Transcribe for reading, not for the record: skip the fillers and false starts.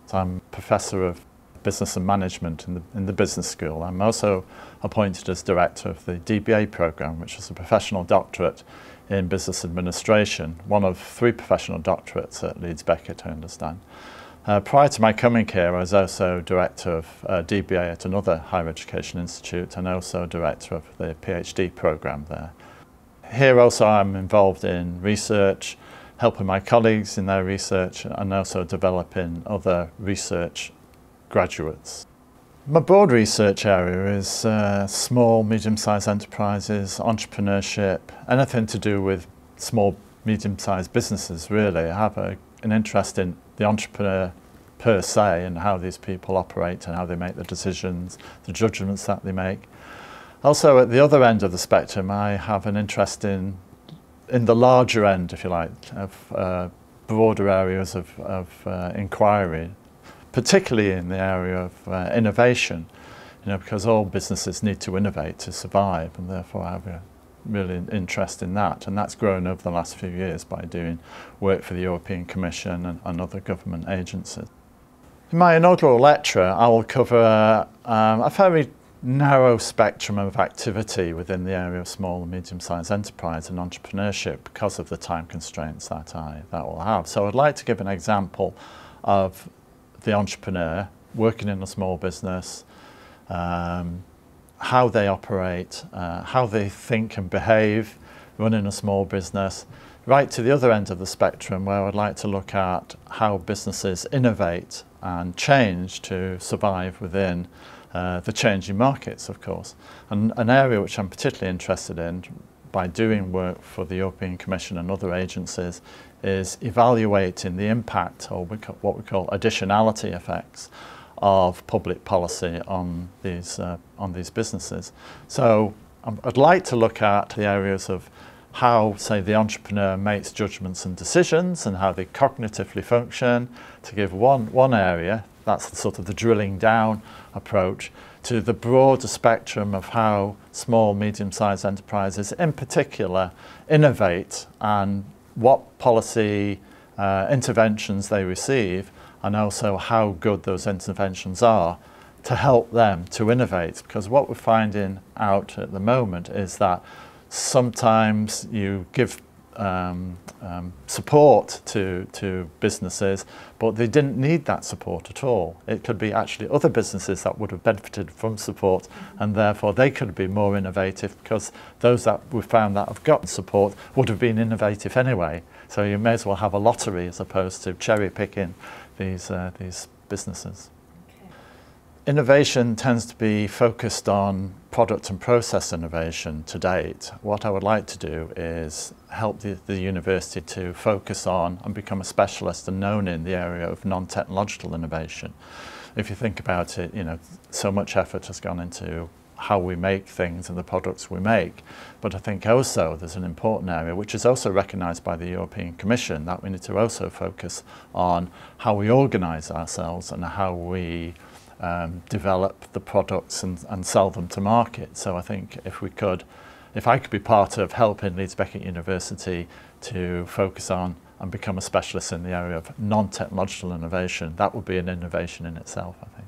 So I'm Professor of Business and Management in the Business School. I'm also appointed as Director of the DBA programme, which is a professional doctorate in business administration, one of 3 professional doctorates at Leeds Beckett, I understand. Prior to my coming here, I was also Director of DBA at another higher education institute and also Director of the PhD programme there. Here also I'm involved in research, helping my colleagues in their research and also developing other research graduates. My broad research area is small, medium-sized enterprises, entrepreneurship, anything to do with small, medium-sized businesses really. I have an interest in the entrepreneur per se and how these people operate and how they make the decisions, the judgments that they make. Also at the other end of the spectrum I have an interest in the larger end, if you like, of broader areas of inquiry, particularly in the area of innovation, because all businesses need to innovate to survive, and therefore I have a really interest in that, and that's grown over the last few years by doing work for the European Commission and other government agencies. In my inaugural lecture I will cover a very narrow spectrum of activity within the area of small and medium-sized enterprise and entrepreneurship because of the time constraints that will have. So I'd like to give an example of the entrepreneur working in a small business, how they operate, how they think and behave running a small business, right to the other end of the spectrum where I'd like to look at how businesses innovate and change to survive within the changing markets, of course. And an area which I'm particularly interested in by doing work for the European Commission and other agencies is evaluating the impact, or what we call additionality effects, of public policy on these businesses. So I'd like to look at the areas of how, say, the entrepreneur makes judgments and decisions and how they cognitively function, to give one area. That's sort of the drilling down approach to the broader spectrum of how small, medium-sized enterprises in particular innovate and what policy interventions they receive, and also how good those interventions are to help them to innovate. Because what we're finding out at the moment is that sometimes you give support to businesses, but they didn't need that support at all. It could be actually other businesses that would have benefited from support, and therefore they could be more innovative because those that we found that have gotten support would have been innovative anyway. So you may as well have a lottery as opposed to cherry picking these businesses. Innovation tends to be focused on product and process innovation to date. What I would like to do is help the university to focus on and become a specialist and known in the area of non-technological innovation. If you think about it, so much effort has gone into how we make things and the products we make. But I think also there's an important area which is also recognised by the European Commission, that we need to also focus on how we organise ourselves and how we develop the products and sell them to market. So I think if I could be part of helping Leeds Beckett University to focus on and become a specialist in the area of non-technological innovation, that would be an innovation in itself, I think.